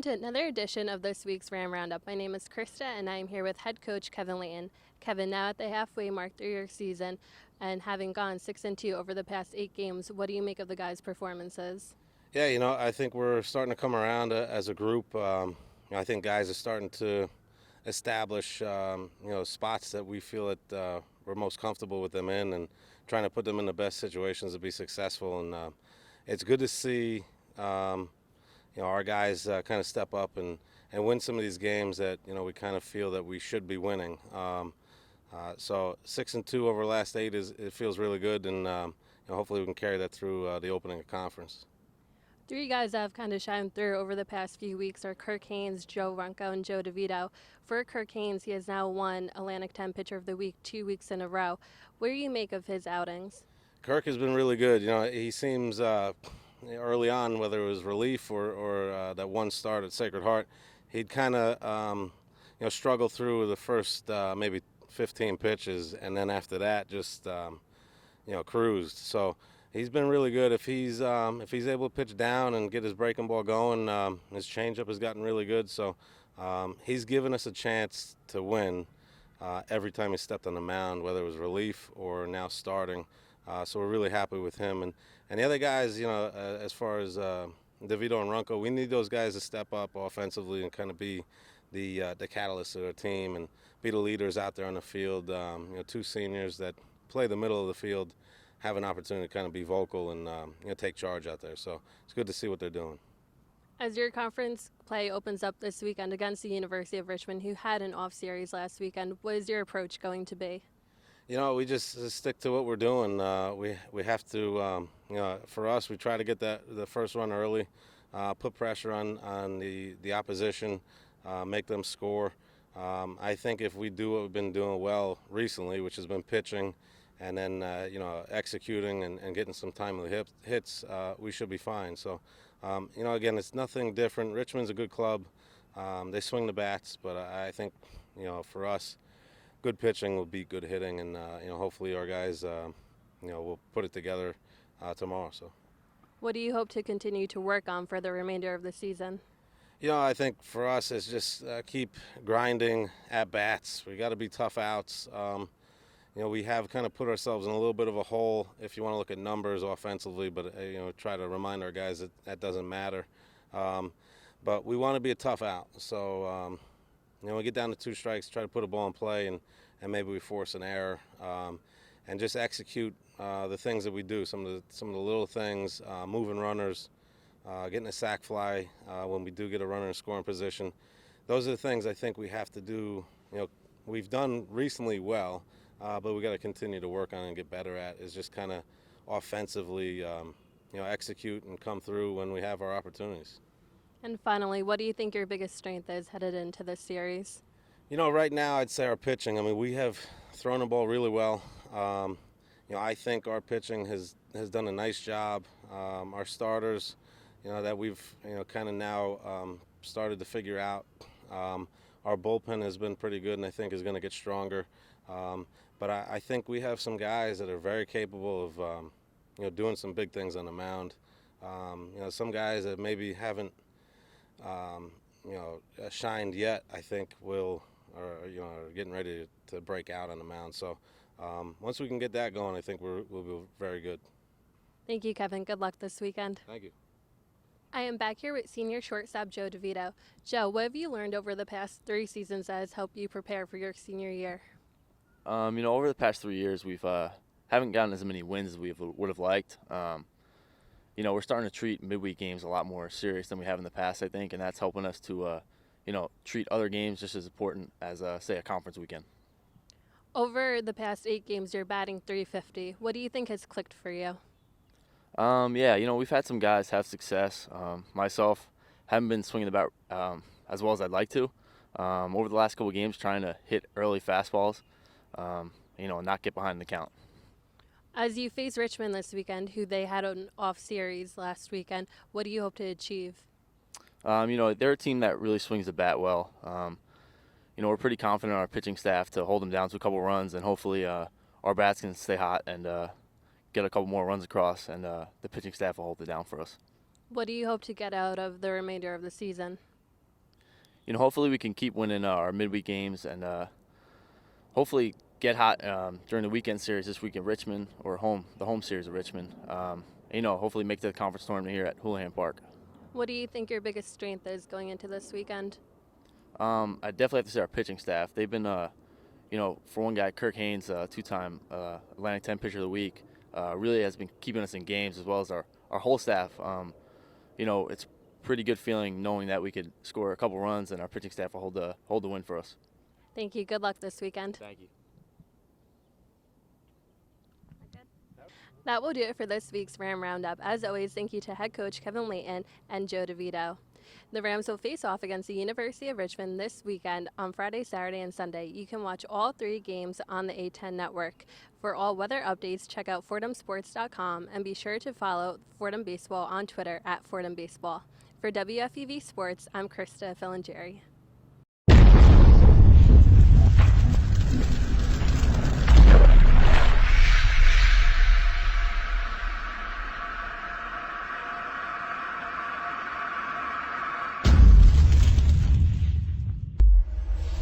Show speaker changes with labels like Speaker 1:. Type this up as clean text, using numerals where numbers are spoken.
Speaker 1: To another edition of this week's Ram Roundup. My name is Krista, and I am here with head coach Kevin Leighton. Kevin, now at the halfway mark through your season, and having gone 6-2 over the past 8 games, what do you make of the guys' performances?
Speaker 2: Yeah, I think we're starting to come around as a group. I think guys are starting to establish, spots that we feel that we're most comfortable with them in, and trying to put them in the best situations to be successful. And it's good to see, our guys kind of step up and win some of these games that we kind of feel that we should be winning. So 6-2 over the last 8 it feels really good, and hopefully we can carry that through the opening of conference.
Speaker 1: Three guys that have kind of shined through over the past few weeks are Kirk Haynes, Joe Runco, and Joe DeVito. For Kirk Haynes, he has now won Atlantic 10 Pitcher of the Week 2 weeks in a row. What do you make of his outings?
Speaker 2: Kirk has been really good. He seems early on, whether it was relief or that one start at Sacred Heart, he'd kind of struggle through the first maybe 15 pitches, and then after that just cruised. So he's been really good. If he's able to pitch down and get his breaking ball going, his changeup has gotten really good. So he's given us a chance to win every time he stepped on the mound, whether it was relief or now starting. So we're really happy with him. And the other guys, as far as DeVito and Runco, we need those guys to step up offensively and kind of be the catalyst of our team and be the leaders out there on the field. Two seniors that play the middle of the field have an opportunity to kind of be vocal and take charge out there. So it's good to see what they're doing.
Speaker 1: As your conference play opens up this weekend against the University of Richmond, who had an off series last weekend, what is your approach going to be?
Speaker 2: We just stick to what we're doing. We have to, for us, we try to get the first run early, put pressure on the opposition, make them score. I think if we do what we've been doing well recently, which has been pitching, and then executing and getting some timely hits, we should be fine. So, again, it's nothing different. Richmond's a good club. They swing the bats, but I think for us, good pitching will beat good hitting, and hopefully our guys will put it together tomorrow. So,
Speaker 1: What do you hope to continue to work on for the remainder of the season?
Speaker 2: I think for us it's just keep grinding at bats. We got to be tough outs. We have kind of put ourselves in a little bit of a hole if you want to look at numbers offensively, but try to remind our guys that doesn't matter. But we want to be a tough out. So we get down to 2 strikes, try to put a ball in play, and maybe we force an error, and just execute the things that we do. Some of the little things, moving runners, getting a sac fly when we do get a runner in scoring position. Those are the things I think we have to do. We've done recently well. But we got to continue to work on and get better at is just kind of offensively, execute and come through when we have our opportunities.
Speaker 1: And finally, what do you think your biggest strength is headed into this series?
Speaker 2: Right now I'd say our pitching. I mean, we have thrown the ball really well. I think our pitching has done a nice job. Our starters, that we've kind of now started to figure out. Our bullpen has been pretty good, and I think is going to get stronger. But I think we have some guys that are very capable of, doing some big things on the mound. Some guys that maybe haven't, shined yet, I think are getting ready to break out on the mound. So once we can get that going, I think we'll be very good.
Speaker 1: Thank you, Kevin. Good luck this weekend.
Speaker 2: Thank you.
Speaker 1: I am back here with senior shortstop Joe DeVito. Joe, what have you learned over the past 3 seasons that has helped you prepare for your senior year?
Speaker 3: Over the past 3 years, we've haven't gotten as many wins as we would have liked. We're starting to treat midweek games a lot more serious than we have in the past, I think, and that's helping us to, treat other games just as important as, say, a conference weekend.
Speaker 1: Over the past 8 games, you're batting .350. What do you think has clicked for you?
Speaker 3: We've had some guys have success. Myself, haven't been swinging the bat as well as I'd like to. Over the last couple of games, trying to hit early fastballs. Not get behind the count.
Speaker 1: As you face Richmond this weekend, who they had an off series last weekend, what do you hope to achieve?
Speaker 3: They're a team that really swings the bat well. We're pretty confident in our pitching staff to hold them down to a couple runs, and hopefully our bats can stay hot and get a couple more runs across, and the pitching staff will hold it down for us.
Speaker 1: What do you hope to get out of the remainder of the season?
Speaker 3: hopefully we can keep winning our midweek games and hopefully get hot during the weekend series this week in Richmond, or the home series of Richmond. Hopefully make the conference tournament here at Houlihan Park.
Speaker 1: What do you think your biggest strength is going into this weekend?
Speaker 3: I definitely have to say our pitching staff. They've been, for one guy, Kirk Haynes, two-time Atlantic 10 Pitcher of the Week, really has been keeping us in games, as well as our whole staff. It's pretty good feeling knowing that we could score a couple runs and our pitching staff will hold the win for us.
Speaker 1: Thank you. Good luck this weekend.
Speaker 3: Thank you.
Speaker 1: That will do it for this week's Ram Roundup. As always, thank you to head coach Kevin Leighton and Joe DeVito. The Rams will face off against the University of Richmond this weekend on Friday, Saturday, and Sunday. You can watch all 3 games on the A10 network. For all weather updates, check out FordhamSports.com and be sure to follow Fordham Baseball on Twitter @FordhamBaseball. For WFUV Sports, I'm Krista Filigeri.